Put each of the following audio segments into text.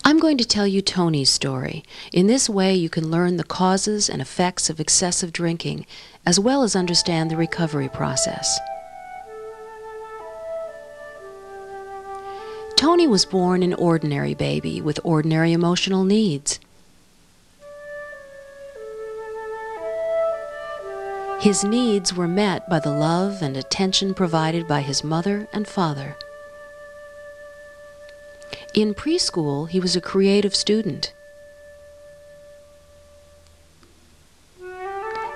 I'm going to tell you Tony's story. In this way, you can learn the causes and effects of excessive drinking, as well as understand the recovery process. Tony was born an ordinary baby with ordinary emotional needs. His needs were met by the love and attention provided by his mother and father. In preschool, he was a creative student.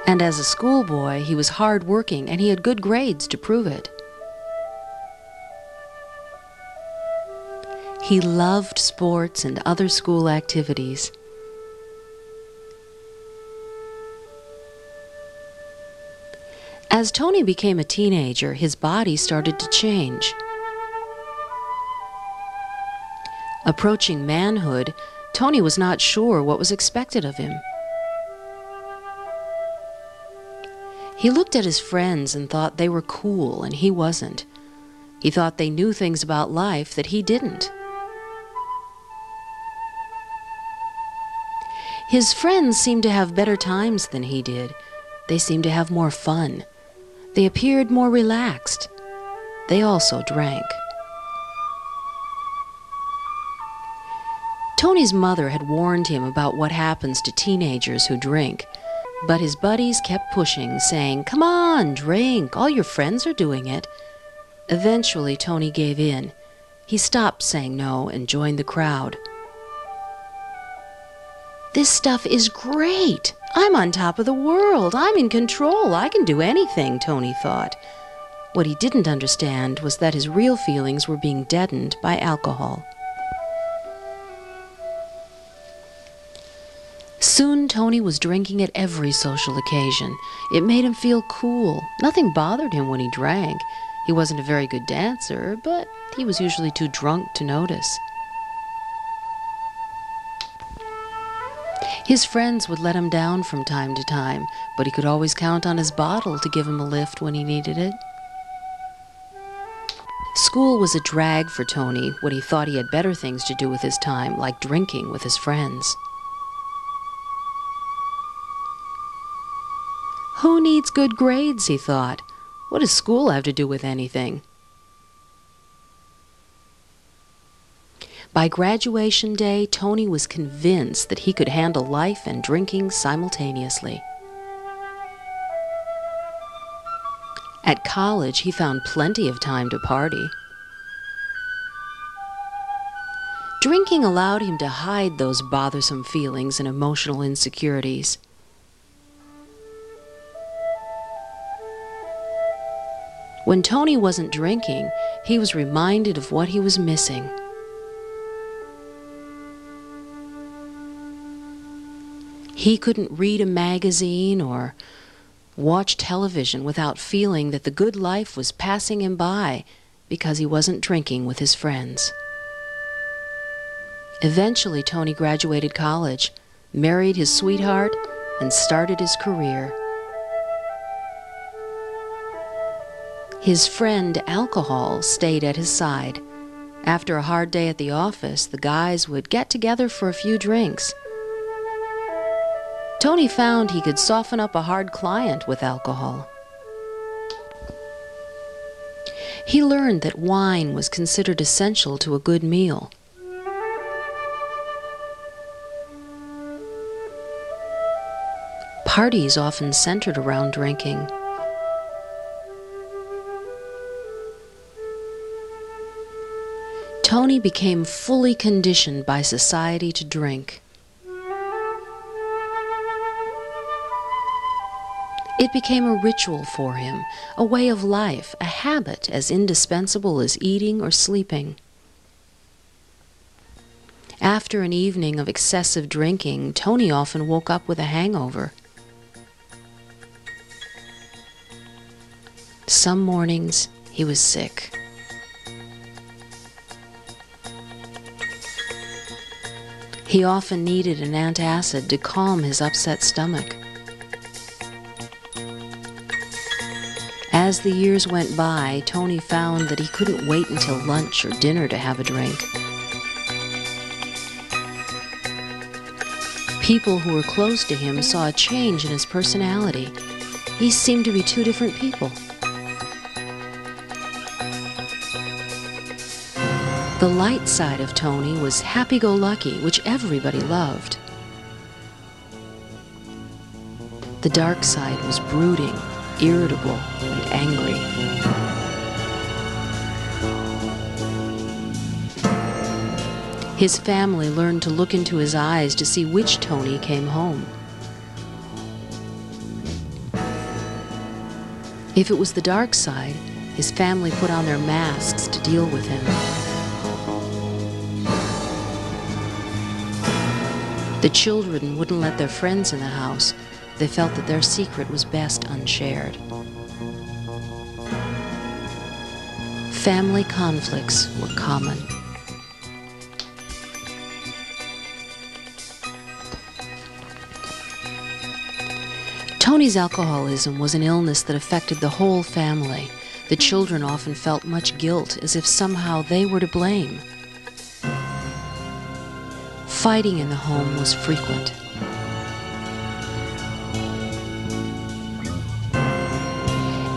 And as a schoolboy, he was hardworking and he had good grades to prove it. He loved sports and other school activities. As Tony became a teenager, his body started to change. Approaching manhood, Tony was not sure what was expected of him. He looked at his friends and thought they were cool and he wasn't. He thought they knew things about life that he didn't. His friends seemed to have better times than he did. They seemed to have more fun. They appeared more relaxed. They also drank. Tony's mother had warned him about what happens to teenagers who drink, but his buddies kept pushing, saying, "Come on, drink, all your friends are doing it." Eventually, Tony gave in. He stopped saying no and joined the crowd. "This stuff is great! I'm on top of the world! I'm in control! I can do anything," Tony thought. What he didn't understand was that his real feelings were being deadened by alcohol. Soon Tony was drinking at every social occasion. It made him feel cool. Nothing bothered him when he drank. He wasn't a very good dancer, but he was usually too drunk to notice. His friends would let him down from time to time, but he could always count on his bottle to give him a lift when he needed it. School was a drag for Tony when he thought he had better things to do with his time, like drinking with his friends. Who needs good grades, he thought. What does school have to do with anything? By graduation day, Tony was convinced that he could handle life and drinking simultaneously. At college, he found plenty of time to party. Drinking allowed him to hide those bothersome feelings and emotional insecurities. When Tony wasn't drinking, he was reminded of what he was missing. He couldn't read a magazine or watch television without feeling that the good life was passing him by because he wasn't drinking with his friends. Eventually, Tony graduated college, married his sweetheart, and started his career. His friend, alcohol, stayed at his side. After a hard day at the office, the guys would get together for a few drinks. Tony found he could soften up a hard client with alcohol. He learned that wine was considered essential to a good meal. Parties often centered around drinking. Tony became fully conditioned by society to drink. It became a ritual for him, a way of life, a habit as indispensable as eating or sleeping. After an evening of excessive drinking, Tony often woke up with a hangover. Some mornings, he was sick. He often needed an antacid to calm his upset stomach. As the years went by, Tony found that he couldn't wait until lunch or dinner to have a drink. People who were close to him saw a change in his personality. He seemed to be two different people. The light side of Tony was happy-go-lucky, which everybody loved. The dark side was brooding, irritable, and angry. His family learned to look into his eyes to see which Tony came home. If it was the dark side, his family put on their masks to deal with him. The children wouldn't let their friends in the house. They felt that their secret was best unshared. Family conflicts were common. Tony's alcoholism was an illness that affected the whole family. The children often felt much guilt, as if somehow they were to blame. Fighting in the home was frequent.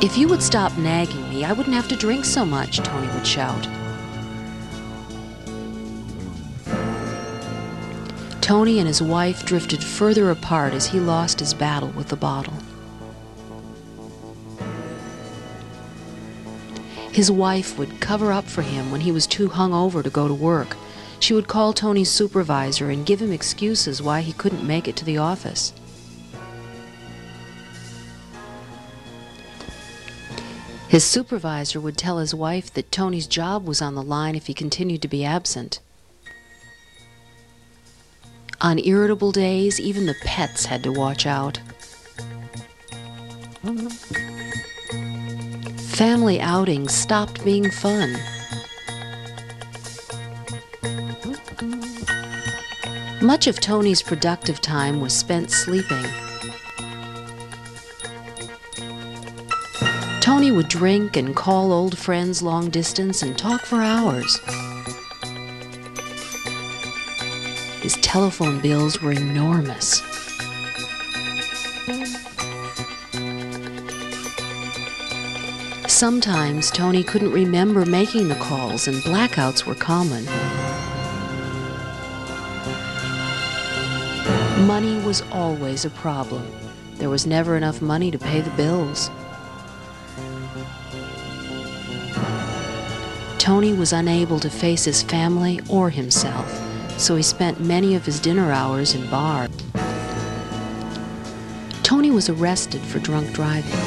"If you would stop nagging me, I wouldn't have to drink so much," Tony would shout. Tony and his wife drifted further apart as he lost his battle with the bottle. His wife would cover up for him when he was too hungover to go to work. She would call Tony's supervisor and give him excuses why he couldn't make it to the office. His supervisor would tell his wife that Tony's job was on the line if he continued to be absent. On irritable days, even the pets had to watch out. Family outings stopped being fun. Much of Tony's productive time was spent sleeping. Tony would drink and call old friends long distance and talk for hours. His telephone bills were enormous. Sometimes Tony couldn't remember making the calls, and blackouts were common. Money was always a problem. There was never enough money to pay the bills. Tony was unable to face his family or himself, so he spent many of his dinner hours in bars. Tony was arrested for drunk driving.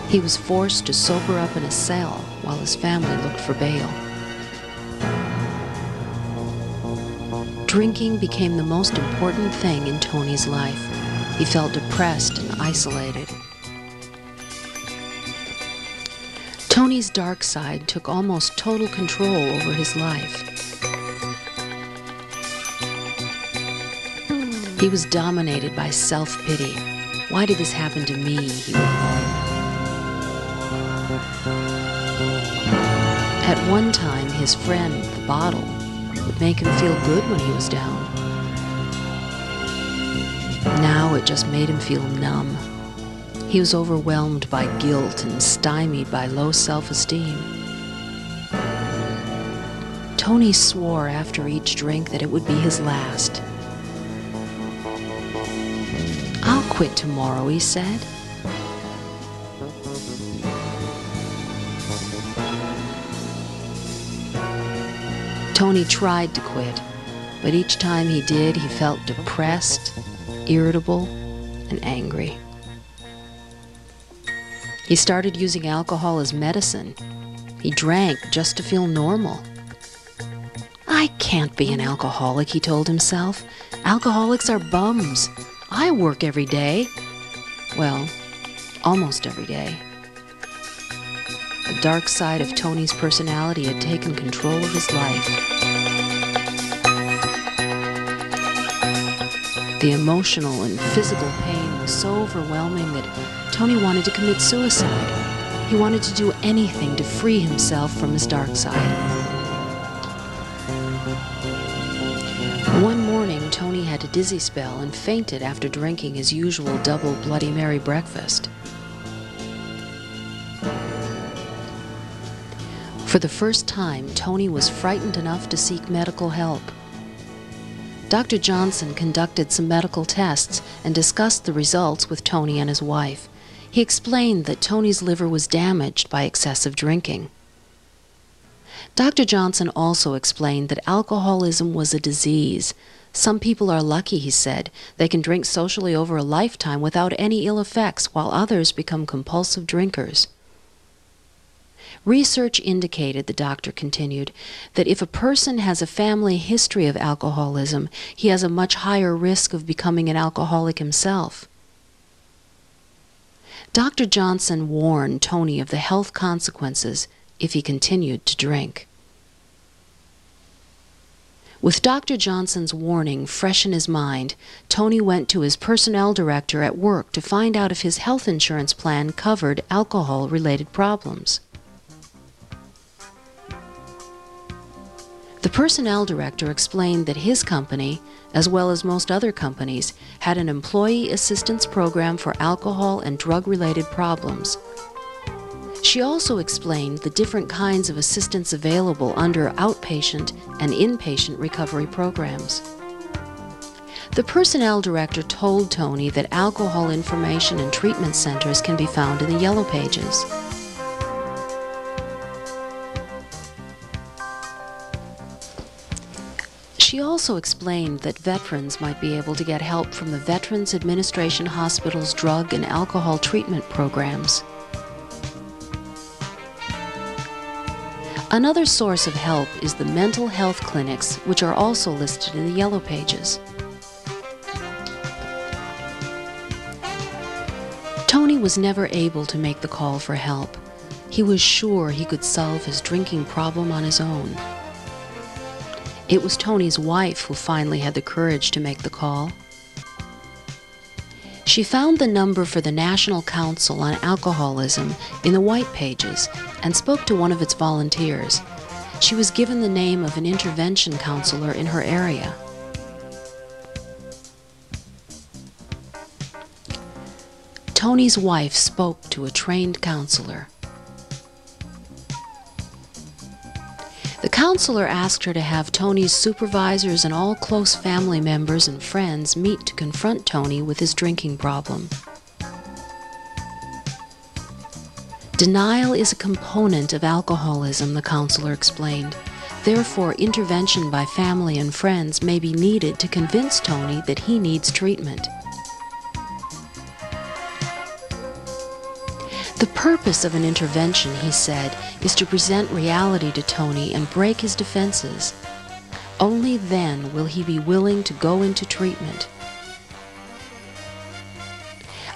He was forced to sober up in a cell while his family looked for bail. Drinking became the most important thing in Tony's life. He felt depressed and isolated. Tony's dark side took almost total control over his life. He was dominated by self-pity. "Why did this happen to me?" he would moan. At one time, his friend, the bottle, would make him feel good when he was down. Now it just made him feel numb. He was overwhelmed by guilt and stymied by low self-esteem. Tony swore after each drink that it would be his last. "I'll quit tomorrow," he said. Tony tried to quit, but each time he did, he felt depressed, irritable, and angry. He started using alcohol as medicine. He drank just to feel normal. "I can't be an alcoholic," he told himself. "Alcoholics are bums. I work every day." Well, almost every day. The dark side of Tony's personality had taken control of his life. The emotional and physical pain was so overwhelming that Tony wanted to commit suicide. He wanted to do anything to free himself from his dark side. One morning, Tony had a dizzy spell and fainted after drinking his usual double Bloody Mary breakfast. For the first time, Tony was frightened enough to seek medical help. Dr. Johnson conducted some medical tests and discussed the results with Tony and his wife. He explained that Tony's liver was damaged by excessive drinking. Dr. Johnson also explained that alcoholism was a disease. Some people are lucky, he said. They can drink socially over a lifetime without any ill effects, while others become compulsive drinkers. Research indicated, the doctor continued, that if a person has a family history of alcoholism, he has a much higher risk of becoming an alcoholic himself. Dr. Johnson warned Tony of the health consequences if he continued to drink. With Dr. Johnson's warning fresh in his mind, Tony went to his personnel director at work to find out if his health insurance plan covered alcohol-related problems. The personnel director explained that his company, as well as most other companies, had an employee assistance program for alcohol and drug-related problems. She also explained the different kinds of assistance available under outpatient and inpatient recovery programs. The personnel director told Tony that alcohol information and treatment centers can be found in the Yellow Pages. She also explained that veterans might be able to get help from the Veterans Administration Hospital's drug and alcohol treatment programs. Another source of help is the mental health clinics, which are also listed in the Yellow Pages. Tony was never able to make the call for help. He was sure he could solve his drinking problem on his own. It was Tony's wife who finally had the courage to make the call. She found the number for the National Council on Alcoholism in the White Pages and spoke to one of its volunteers. She was given the name of an intervention counselor in her area. Tony's wife spoke to a trained counselor. The counselor asked her to have Tony's supervisors and all close family members and friends meet to confront Tony with his drinking problem. Denial is a component of alcoholism, the counselor explained. Therefore, intervention by family and friends may be needed to convince Tony that he needs treatment. The purpose of an intervention, he said, is to present reality to Tony and break his defenses. Only then will he be willing to go into treatment.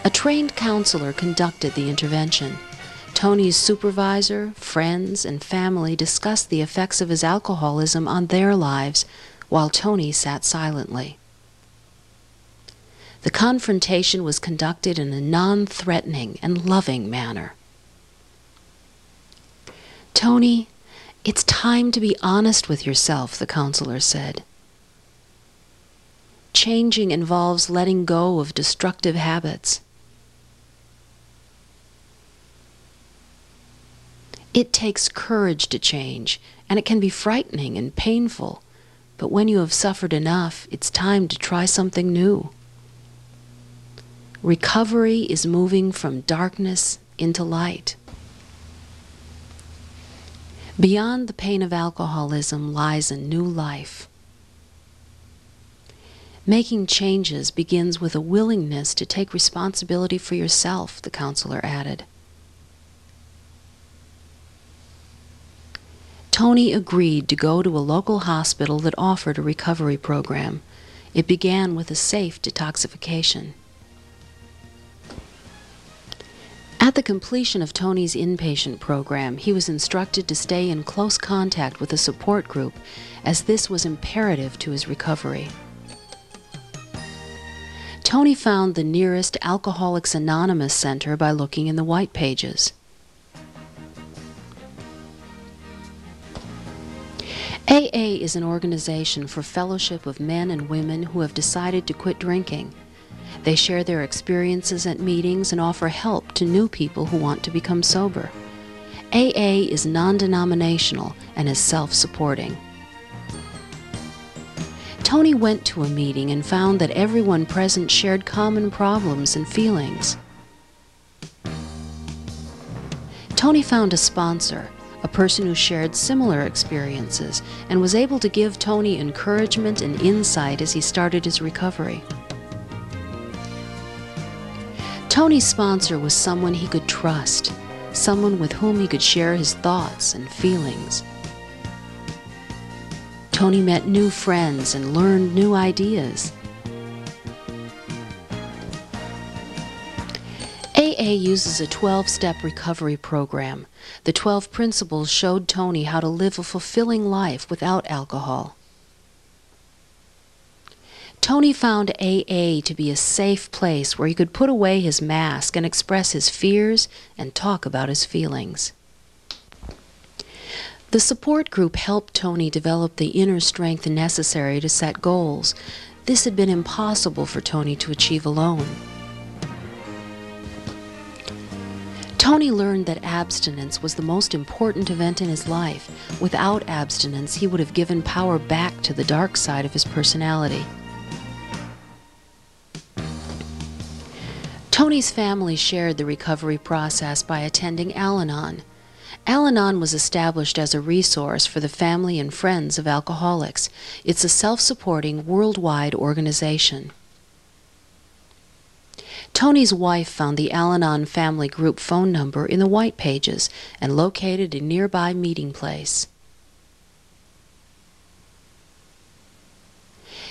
A trained counselor conducted the intervention. Tony's supervisor, friends, and family discussed the effects of his alcoholism on their lives, while Tony sat silently. The confrontation was conducted in a non-threatening and loving manner. "Tony, it's time to be honest with yourself," the counselor said. "Changing involves letting go of destructive habits. It takes courage to change, and it can be frightening and painful, but when you have suffered enough, it's time to try something new. Recovery is moving from darkness into light. Beyond the pain of alcoholism lies a new life. Making changes begins with a willingness to take responsibility for yourself," the counselor added. Tony agreed to go to a local hospital that offered a recovery program. It began with a safe detoxification. At the completion of Tony's inpatient program, he was instructed to stay in close contact with a support group, as this was imperative to his recovery. Tony found the nearest Alcoholics Anonymous center by looking in the White Pages. AA is an organization for fellowship of men and women who have decided to quit drinking. They share their experiences at meetings and offer help to new people who want to become sober. AA is non-denominational and is self-supporting. Tony went to a meeting and found that everyone present shared common problems and feelings. Tony found a sponsor, a person who shared similar experiences, and was able to give Tony encouragement and insight as he started his recovery. Tony's sponsor was someone he could trust, someone with whom he could share his thoughts and feelings. Tony met new friends and learned new ideas. AA uses a 12-step recovery program. The 12 principles showed Tony how to live a fulfilling life without alcohol. Tony found AA to be a safe place where he could put away his mask and express his fears and talk about his feelings. The support group helped Tony develop the inner strength necessary to set goals. This had been impossible for Tony to achieve alone. Tony learned that abstinence was the most important event in his life. Without abstinence, he would have given power back to the dark side of his personality. Tony's family shared the recovery process by attending Al-Anon. Al-Anon was established as a resource for the family and friends of alcoholics. It's a self-supporting, worldwide organization. Tony's wife found the Al-Anon family group phone number in the white pages and located a nearby meeting place.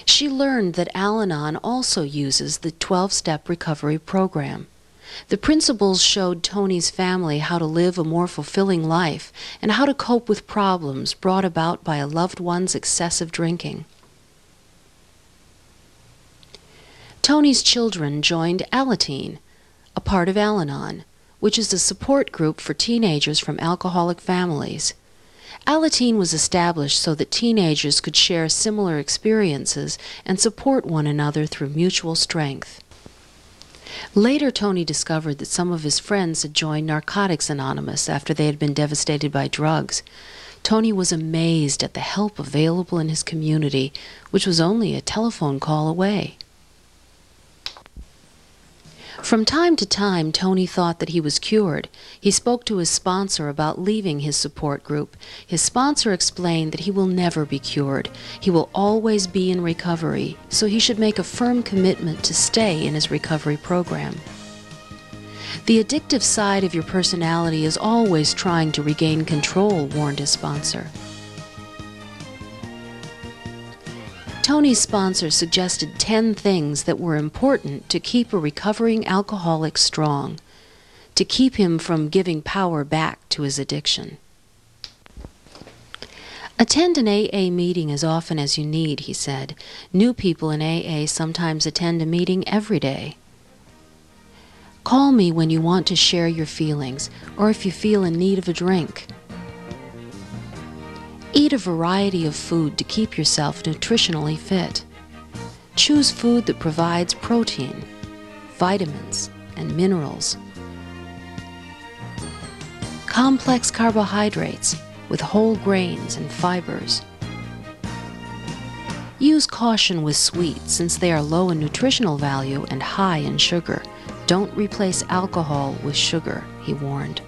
She learned that Al-Anon also uses the 12-step recovery program. The principles showed Tony's family how to live a more fulfilling life and how to cope with problems brought about by a loved one's excessive drinking. Tony's children joined Alateen, a part of Al-Anon, which is a support group for teenagers from alcoholic families. Alateen was established so that teenagers could share similar experiences and support one another through mutual strength. Later, Tony discovered that some of his friends had joined Narcotics Anonymous after they had been devastated by drugs. Tony was amazed at the help available in his community, which was only a telephone call away. From time to time, Tony thought that he was cured. He spoke to his sponsor about leaving his support group. His sponsor explained that he will never be cured. He will always be in recovery, so he should make a firm commitment to stay in his recovery program. The addictive side of your personality is always trying to regain control, warned his sponsor. Tony's sponsor suggested 10 things that were important to keep a recovering alcoholic strong, to keep him from giving power back to his addiction. Attend an AA meeting as often as you need, he said. New people in AA sometimes attend a meeting every day. Call me when you want to share your feelings, or if you feel in need of a drink. Eat a variety of food to keep yourself nutritionally fit. Choose food that provides protein, vitamins, and minerals. Complex carbohydrates with whole grains and fibers. Use caution with sweets since they are low in nutritional value and high in sugar. Don't replace alcohol with sugar, he warned.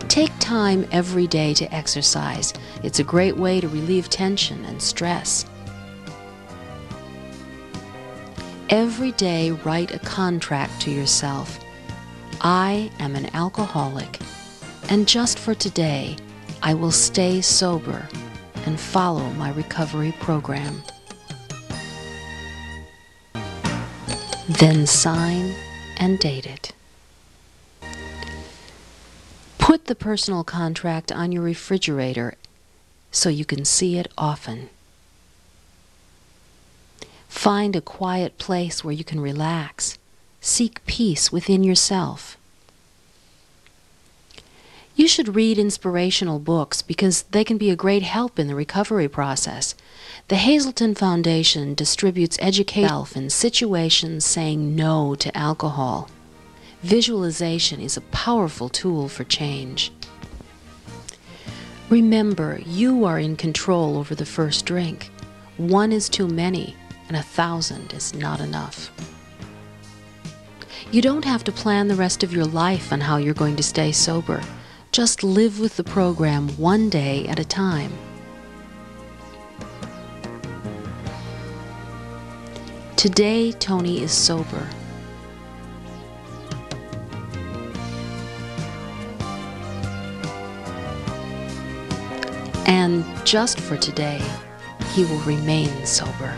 Take time every day to exercise. It's a great way to relieve tension and stress. Every day write a contract to yourself. I am an alcoholic, and just for today, I will stay sober and follow my recovery program. Then sign and date it. Put the personal contract on your refrigerator so you can see it often. Find a quiet place where you can relax. Seek peace within yourself. You should read inspirational books because they can be a great help in the recovery process. The Hazelton Foundation distributes education in situations saying no to alcohol. Visualization is a powerful tool for change. Remember, you are in control over the first drink. One is too many, and 1,000 is not enough. You don't have to plan the rest of your life on how you're going to stay sober. Just live with the program one day at a time. Today, Tony is sober. And just for today, he will remain sober.